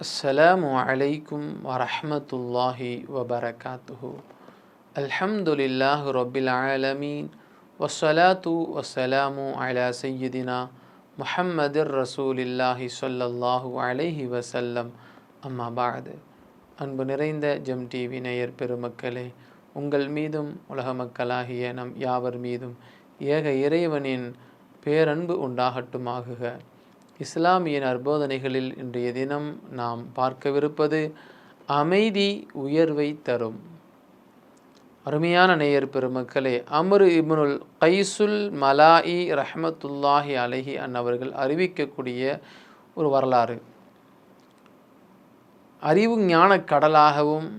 அஸ்ஸலாமு அலைக்கும் வரஹ்மத்துல்லாஹி வபரகாத்துஹு. அல்ஹம்துலில்லாஹி ரப்பில் ஆலமீன். வஸ்ஸலாத்து வஸ்ஸலாமு அலா சய்யிதினா முஹம்மதிர் ரசூலில்லாஹி ஸல்லல்லாஹு அலைஹி வஸல்லம். அம்மா பஅது. அன்பு நிறைந்த ஜெம் டிவி நேயர் பெருமக்களே, உங்கள் மீதும் உலக மக்களாகிய நம் யாவர் மீதும் ஏக இறைவனின் பேரன்பு உண்டாகட்டுமாகுக. இஸ்லாமிய நற்போதனைகளில் இன்றைய தினம் நாம் பார்க்கவிருப்பது அமைதி உயர்வை தரும். அருமையான நேயர் பெருமக்களே, அம்ரு இப்னுல் கைசுல் மலாஇ ரஹ்மத்துல்லாஹி அலைஹி அன்னவர்கள் அறிவிக்கக்கூடிய ஒரு வரலாறு. அறிவு ஞான கடலாகவும்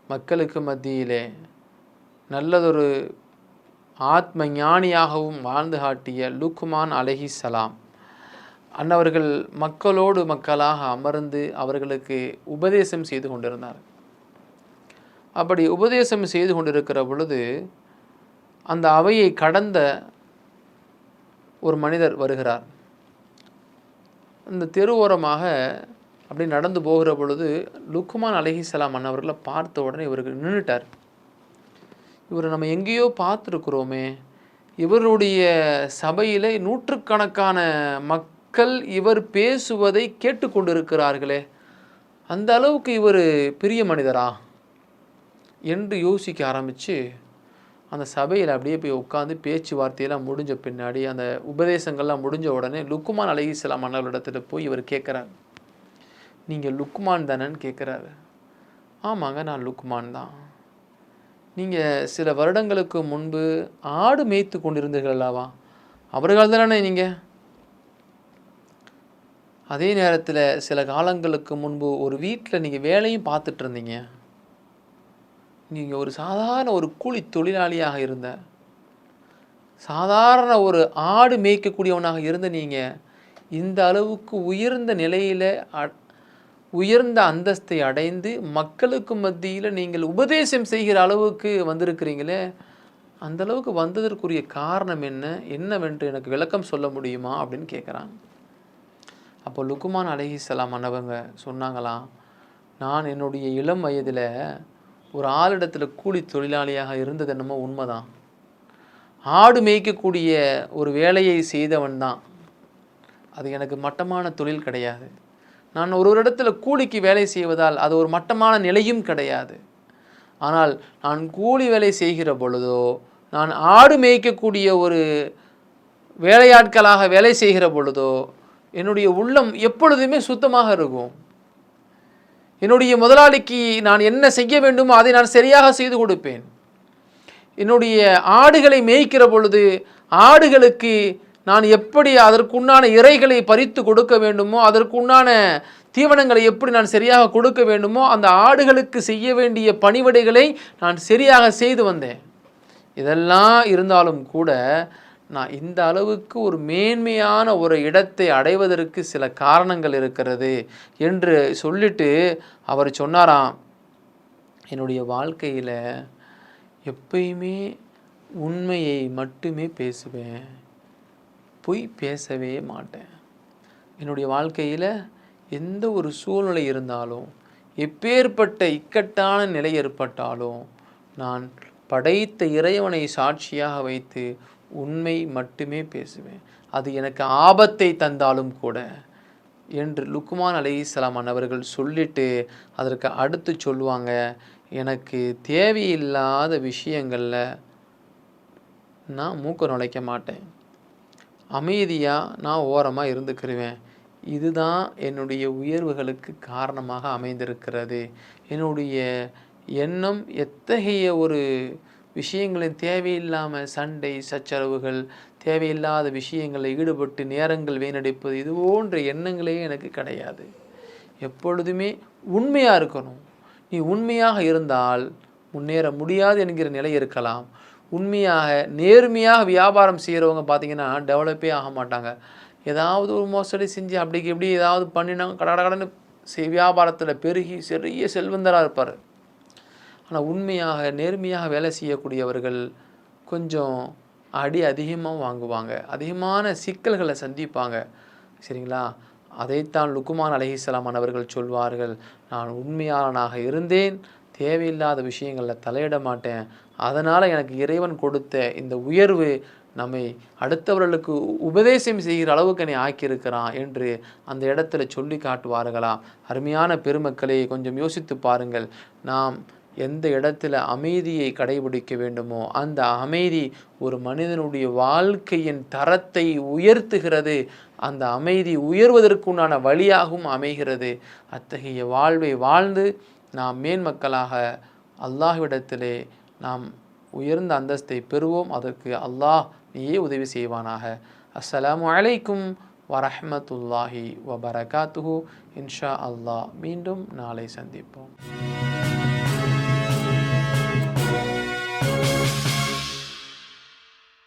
மக்களுக்கு மத்தியிலே நல்லதொரு ஆத்ம ஞானியாகவும் வாழ்ந்து காட்டிய லுக்மான் அலைஹிஸ்ஸலாம் அன்னவர்கள் மக்களோடு மக்களாக அமர்ந்து அவர்களுக்கு உபதேசம் செய்து கொண்டிருந்தார். அப்படி உபதேசம் செய்து கொண்டிருக்கிற பொழுது அந்த அவையை கடந்த ஒரு மனிதர் வருகிறார். அந்த தெருவோரமாக அப்படி நடந்து போகிற பொழுது லுக்மான் அலைஹிஸ்ஸலாம் அன்னவர்களை பார்த்த உடனே இவருக்கு நின்றுட்டார். இவரை நம்ம எங்கேயோ பார்த்துருக்குறோமே, இவருடைய சபையில் நூற்றுக்கணக்கான மக்கள் இவர் பேசுவதை கேட்டுக்கொண்டிருக்கிறார்களே, அந்த அளவுக்கு இவர் பெரிய மனிதரா என்று யோசிக்க ஆரம்பித்து அந்த சபையில் அப்படியே போய் உட்காந்து பேச்சுவார்த்தையெல்லாம் முடிஞ்ச பின்னாடி, அந்த உபதேசங்கள்லாம் முடிஞ்ச உடனே லுக்மான் அலைஹிஸ்ஸலாம் அன்னவரிடத்தில் போய் இவர் கேட்குறார், நீங்கள் லுக்மான் தானேன்னு கேட்குறாரு. ஆமாங்க, நான் லுக்மான் தான். நீங்கள் சில வருடங்களுக்கு முன்பு ஆடு மேய்த்து கொண்டிருந்தீர்கள் அல்லவா? அவர்கள் தானே நீங்கள்? அதே நேரத்தில் சில காலங்களுக்கு முன்பு ஒரு வீட்டில் நீங்கள் வேலையும் பார்த்துட்டு இருந்தீங்க. நீங்கள் ஒரு சாதாரண ஒரு கூலி தொழிலாளியாக இருந்த, சாதாரண ஒரு ஆடு மேய்க்கக்கூடியவனாக இருந்த நீங்கள் இந்த அளவுக்கு உயர்ந்த நிலையில் உயர்ந்த அந்தஸ்தை அடைந்து மக்களுக்கு மத்தியில் நீங்கள் உபதேசம் செய்கிற அளவுக்கு வந்திருக்கிறீங்களே, அந்த அளவுக்கு வந்ததற்குரிய காரணம் என்னவென்று எனக்கு விளக்கம் சொல்ல முடியுமா அப்படின்னு கேட்குறாங்க. அப்போ லுக்மான் அலைஹிஸ்ஸலாம் அன்னவங்க சொன்னாங்களாம், நான் என்னுடைய இளம் வயதில் ஒரு ஆளிடத்தில் கூலி தொழிலாளியாக இருந்தது என்னமோ உண்மைதான். ஆடு மேய்க்கக்கூடிய ஒரு வேலையை செய்தவன் தான். அது எனக்கு மட்டமான தொழில் கிடையாது. நான் ஒரு இடத்துல கூலிக்கு வேலை செய்வதால் அது ஒரு மட்டமான நிலையும் கிடையாது. ஆனால் நான் கூலி வேலை செய்கிற பொழுதோ, நான் ஆடு மேய்க்கக்கூடிய ஒரு வேலையாட்களாக வேலை செய்கிற பொழுதோ என்னுடைய உள்ளம் எப்பொழுதுமே சுத்தமாக இருக்கும். என்னுடைய முதலாளிக்கு நான் என்ன செய்ய வேண்டுமோ அதை நான் சரியாக செய்து கொடுப்பேன். என்னுடைய ஆடுகளை மேய்க்கிற பொழுது ஆடுகளுக்கு நான் எப்படி அதற்குண்டான இறைகளை பறித்து கொடுக்க வேண்டுமோ, அதற்குண்டான தீவனங்களை எப்படி நான் சரியாக கொடுக்க வேண்டுமோ, அந்த ஆடுகளுக்கு செய்ய வேண்டிய பணிவிடைகளை நான் சரியாக செய்து வந்தேன். இதெல்லாம் இருந்தாலும் கூட நான் இந்த அளவுக்கு ஒரு மேன்மையான ஒரு இடத்தை அடைவதற்கு சில காரணங்கள் இருக்கிறது என்று சொல்லிட்டு அவர் சொன்னாராம், என்னுடைய வாழ்க்கையில் எப்பயுமே உண்மையை மட்டுமே பேசுவேன், பொய் பேசவே மாட்டேன். என்னுடைய வாழ்க்கையில் எந்த ஒரு சூழ்நிலை இருந்தாலும், எப்பேற்பட்ட இக்கட்டான நிலை ஏற்பட்டாலும், நான் படைத்த இறைவனை சாட்சியாக வைத்து உண்மை மட்டுமே பேசுவேன், அது எனக்கு ஆபத்தை தந்தாலும் கூட என்று லுக்மான் அலைஹிஸ்ஸலாம் அன்னவர்கள் சொல்லிட்டு அதற்கு அடுத்து சொல்லுவாங்க, எனக்கு தேவையில்லாத விஷயங்களில் நான் மூக்க நுழைக்க மாட்டேன், அமைதியாக நான் ஓரமாக இருந்துக்கிருவேன். இதுதான் என்னுடைய உயர்வுகளுக்கு காரணமாக அமைந்திருக்கிறது. என்னுடைய எண்ணம் எத்தகைய ஒரு விஷயங்களின் தேவையில்லாமல் சண்டை சச்சரவுகள், தேவையில்லாத விஷயங்களில் ஈடுபட்டு நேரங்கள் வீணடிப்பது, இது போன்ற எண்ணங்களே எனக்கு கிடையாது. எப்பொழுதுமே உண்மையாக இருக்கணும். நீ உண்மையாக இருந்தால் முன்னேற முடியாது என்கிற நிலை இருக்கலாம். உண்மையாக நேர்மையாக வியாபாரம் செய்கிறவங்க பார்த்திங்கன்னா டெவலப்பே ஆக மாட்டாங்க. ஏதாவது ஒரு மோசடி செஞ்சு அப்படிக்கு எப்படி ஏதாவது பண்ணினாங்க கடன்னு வியாபாரத்தில் பெருகி பெரிய செல்வந்தராக இருப்பார். ஆனால் உண்மையாக நேர்மையாக வேலை செய்யக்கூடியவர்கள் கொஞ்சம் அடி அதிகமாக வாங்குவாங்க, அதிகமான சிக்கல்களை சந்திப்பாங்க. சரிங்களா? அதைத்தான் லுக்குமான் அலைஹிஸ்ஸலாம் அவர்கள் சொல்வார்கள், நான் உண்மையாளனாக இருந்தேன், தேவையில்லாத விஷயங்களில் தலையிட மாட்டேன், அதனால் எனக்கு இறைவன் கொடுத்த இந்த உயர்வு நம்மை அடுத்தவர்களுக்கு உபதேசம் செய்கிற அளவுக்கு என்னை ஆக்கியிருக்கிறான் என்று அந்த இடத்துல சொல்லி காட்டுவார்களாம். அருமையான பெருமக்களே, கொஞ்சம் யோசித்து பாருங்கள். நாம் எந்த இடத்துல அமைதியை கடைபிடிக்க வேண்டுமோ அந்த அமைதி ஒரு மனிதனுடைய வாழ்க்கையின் தரத்தை உயர்த்துகிறது, அந்த அமைதி உயர்வதற்குண்டான வழியாகவும் அமைகிறது. அத்தகைய வாழ்வை வாழ்ந்து நாம் மேன்மக்களாக அல்லாஹ்விடத்திலே நாம் உயர்ந்த அந்தஸ்தை பெறுவோம். அதற்கு அல்லாஹ் நீயே உதவி செய்வானாக. அஸ்ஸலாமு அலைக்கும் வரஹ்மத்துல்லாஹி வபரகாத்துஹு. இன்ஷா அல்லாஹ் மீண்டும் நாளை சந்திப்போம்.